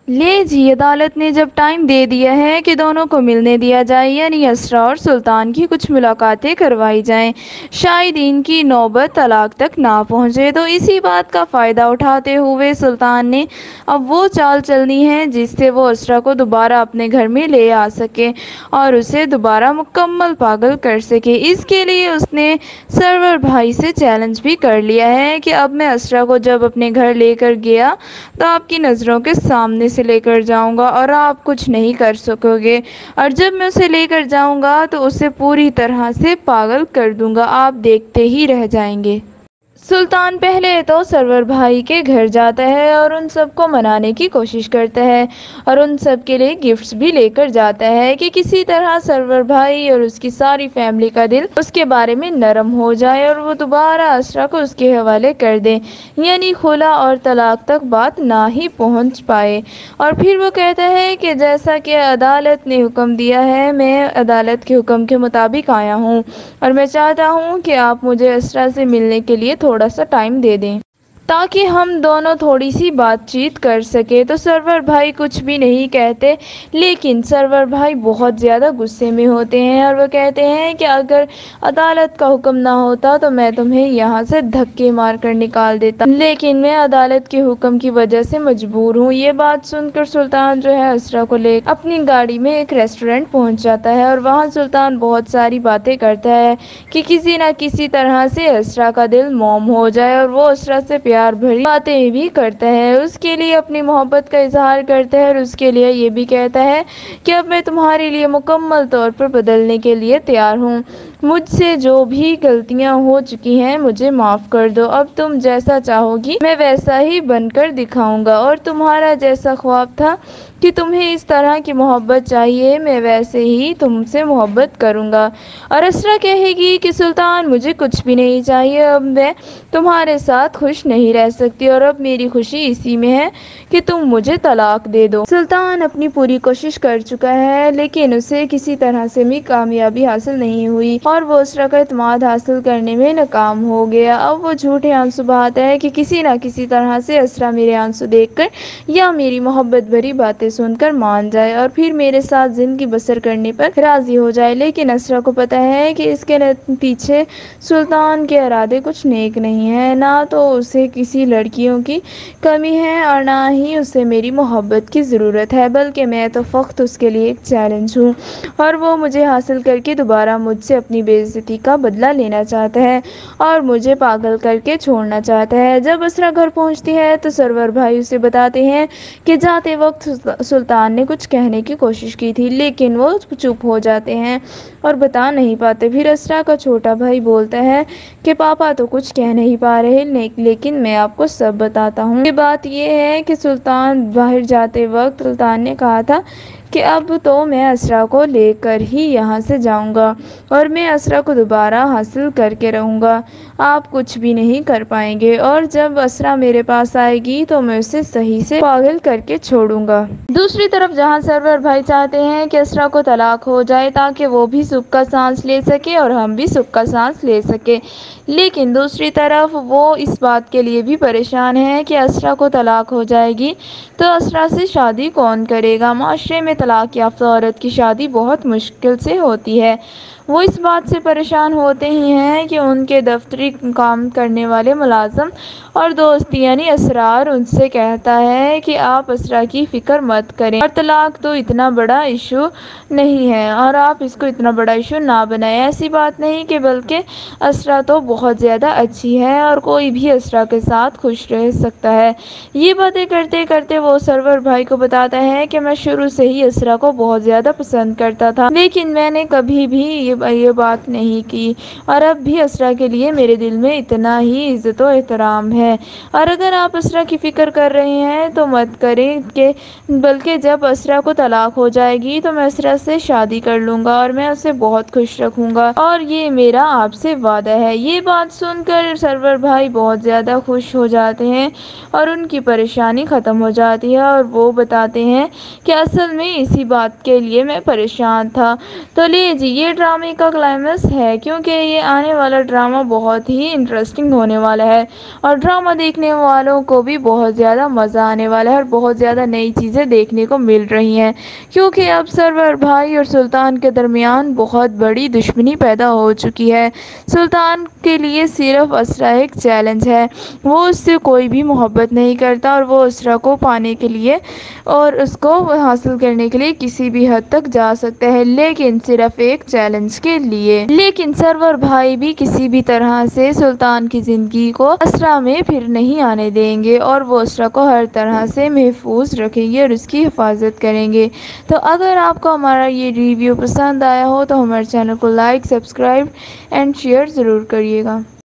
لے جی، عدالت نے جب ٹائم دے دیا ہے کہ دونوں کو ملنے دیا جائے، یعنی اسرا اور سلطان کی کچھ ملاقاتیں کروائی جائیں، شاید ان کی نوبت طلاق تک نہ پہنچے، تو اسی بات کا فائدہ اٹھاتے ہوئے سلطان نے اب وہ چال چلنی ہے جس سے وہ اسرا کو دوبارہ اپنے گھر میں لے آ سکے اور اسے دوبارہ مکمل پاگل کر سکے۔ اس کے لیے اس نے سرور بھائی سے چیلنج بھی کر لیا ہے کہ اب میں اسرا کو جب اپنے گھر لے کر گیا تو آپ کی نظروں کے سامنے سے لے کر جاؤں گا اور آپ کچھ نہیں کر سکو گے، اور جب میں اسے لے کر جاؤں گا تو اسے پوری طرح سے پاگل کر دوں گا، آپ دیکھتے ہی رہ جائیں گے۔ سلطان پہلے تو سرور بھائی کے گھر جاتا ہے اور ان سب کو منانے کی کوشش کرتا ہے اور ان سب کے لیے گفٹس بھی لے کر جاتا ہے کہ کسی طرح سرور بھائی اور اس کی ساری فیملی کا دل اس کے بارے میں نرم ہو جائے اور وہ دوبارہ اسرا کو اس کے حوالے کر دے، یعنی خلا اور طلاق تک بات نہ ہی پہنچ پائے۔ اور پھر وہ کہتا ہے کہ جیسا کہ عدالت نے حکم دیا ہے، میں عدالت کے حکم کے مطابق آیا ہوں اور میں چاہتا ہوں کہ آپ مجھے اسرا سے ملنے کے لیے تھوڑا سا ٹائم دے دیں تاکہ ہم دونوں تھوڑی سی بات چیت کر سکیں۔ تو سرور بھائی کچھ بھی نہیں کہتے، لیکن سرور بھائی بہت زیادہ غصے میں ہوتے ہیں اور وہ کہتے ہیں کہ اگر عدالت کا حکم نہ ہوتا تو میں تمہیں یہاں سے دھکے مار کر نکال دیتا، لیکن میں عدالت کے حکم کی وجہ سے مجبور ہوں۔ یہ بات سن کر سلطان جو ہے اسرا کو لے اپنی گاڑی میں ایک ریسٹورینٹ پہنچ جاتا ہے اور وہاں سلطان بہت ساری باتیں کرتا ہے کہ کسی نہ کسی طرح سے اسرا کا دل موم ہو جائے، اور وہ اسرا سے پیار بھری باتیں بھی کرتا ہے، اس کے لیے اپنی محبت کا اظہار کرتا ہے اور اس کے لیے یہ بھی کہتا ہے کہ اب میں تمہارے لیے مکمل طور پر بدلنے کے لیے تیار ہوں، مجھ سے جو بھی غلطیاں ہو چکی ہیں مجھے معاف کر دو، اب تم جیسا چاہو گی میں ویسا ہی بن کر دکھاؤں گا، اور تمہارا جیسا خواب تھا کہ تمہیں اس طرح کی محبت چاہیے میں ویسے ہی تم سے محبت کروں گا۔ اور اسرا کہے گی کہ سلطان مجھے کچھ بھی نہیں چاہیے، اب میں تمہارے ساتھ خوش نہیں رہ سکتی اور اب میری خوشی اسی میں ہے کہ تم مجھے طلاق دے دو۔ سلطان اپنی پوری کوشش کر چکا ہے لیکن اسے کسی طرح سے بھی کامیابی حاصل نہیں ہوئی اور وہ اسرا کا اعتماد حاصل کرنے میں ناکام ہو گیا۔ اب وہ جھوٹے آنسو بہاتا ہے کہ کسی نہ کسی طرح سے اسرا میرے آنسو دیکھ کر یا میری محبت بھری باتیں سن کر مان جائے اور پھر میرے ساتھ زندگی بسر کرنے پر راضی ہو جائے، لیکن اسرا کو پتہ ہے کہ اس کے پیچھے سلطان کے ارادے کچھ نیک نہیں ہیں، نہ تو اسے کسی لڑکیوں کی کمی ہے اور نہ ہی اسے میری محبت کی ضرورت ہے، بلکہ میں تو فقط اس کے لیے ایک چیلنج ہوں اور وہ مجھے حاصل کر کے دوبارہ مجھ سے اپنی بے عزتی کا بدلہ لینا چاہتا ہے اور مجھے پاگل کر کے چھوڑنا چاہتا ہے۔ جب اسرا گھر پہنچتی ہے تو سرور بھائی اسے بتاتے ہیں کہ جاتے وقت سلطان نے کچھ کہنے کی کوشش کی تھی لیکن وہ چپ ہو جاتے ہیں اور بتا نہیں پاتے۔ پھر اسرا کا چھوٹا بھائی بولتا ہے کہ پاپا تو کچھ کہہ نہیں پا رہے لیکن میں آپ کو سب بتاتا ہوں۔ یہ بات یہ ہے کہ سلطان باہر جاتے وقت سلطان نے کہا تھا کہ اب تو میں اسرا کو لے کر ہی یہاں سے جاؤں گا اور میں اسرا کو دوبارہ حاصل کر کے رہوں گا، آپ کچھ بھی نہیں کر پائیں گے، اور جب اسرا میرے پاس آئے گی تو میں اسے صحیح سے پاگل کر کے چھوڑوں گا۔ دوسری طرف جہاں سرور بھائی چاہتے ہیں کہ اسرا کو طلاق ہو جائے تاکہ وہ بھی سکھ کا سانس لے سکے اور ہم بھی سکھ کا سانس لے سکے، لیکن دوسری طرف وہ اس بات کے لیے بھی پریشان ہے کہ اسرا کو طلاق ہو جائے گی تو اسرا سے شادی کون کرے گا۔ معاشرے میں طلاق یافتہ عورت کی شادی بہت مشکل سے ہوتی ہے، وہ اس بات سے پریشان ہوتے ہی ہیں کہ ان کے دفتری کام کرنے والے ملازم اور دوست یعنی اسرار ان سے کہتا ہے کہ آپ اسرا کی فکر مت کریں اور طلاق تو اتنا بڑا ایشو نہیں ہے اور آپ اس کو اتنا بڑا ایشو نہ بنائیں، ایسی بات نہیں کہ بلکہ اسرا تو بہت زیادہ اچھی ہے اور کوئی بھی اسرا کے ساتھ خوش رہ سکتا ہے۔ یہ باتیں کرتے کرتے وہ سرور بھائی کو بتاتا ہے کہ میں شروع سے ہی اسرا کو بہت زیادہ پسند کرتا تھا لیکن میں نے کبھی بھی یہ بات نہیں کی اور اب بھی اسرا کے لیے میرے دل میں اتنا ہی عزت و احترام ہے، اور اگر آپ اسرا کی فکر کر رہے ہیں تو مت کریں کہ بلکہ جب اسرا کو طلاق ہو جائے گی تو میں اسرا سے شادی کر لوں گا اور میں اسے بہت خوش رکھوں گا اور یہ میرا آپ سے وعدہ ہے۔ یہ بات سن کر سرور بھائی بہت زیادہ خوش ہو جاتے ہیں اور ان کی پریشانی ختم ہو جاتی ہے اور وہ بتاتے ہیں کہ اصل میں اسی بات کے لیے میں پریشان تھا۔ تو لے جی، یہ ڈرامے کہانی کا کلائمیکس ہے، کیونکہ یہ آنے والا ڈرامہ بہت ہی انٹرسٹنگ ہونے والا ہے اور ڈرامہ دیکھنے والوں کو بھی بہت زیادہ مزہ آنے والا ہے اور بہت زیادہ نئی چیزیں دیکھنے کو مل رہی ہیں، کیونکہ اب سرور بھائی اور سلطان کے درمیان بہت بڑی دشمنی پیدا ہو چکی ہے۔ سلطان کے لیے صرف اسرا ایک چیلنج ہے، وہ اس سے کوئی بھی محبت نہیں کرتا اور وہ اسرا کو پانے کے لیے اور اس کو حاصل کرنے کے لیے کسی بھی حد تک جا سکتے ہیں، لیکن صرف ایک چیلنج کے لیے۔ لیکن سرور بھائی بھی کسی بھی طرح سے سلطان کی زندگی کو اسرا میں پھر نہیں آنے دیں گے اور وہ اسرا کو ہر طرح سے محفوظ رکھیں گے اور اس کی حفاظت کریں گے۔ تو اگر آپ کو ہمارا یہ ریویو پسند آیا ہو تو ہمارے چینل کو لائک، سبسکرائب اینڈ شیئر ضرور کریے گا۔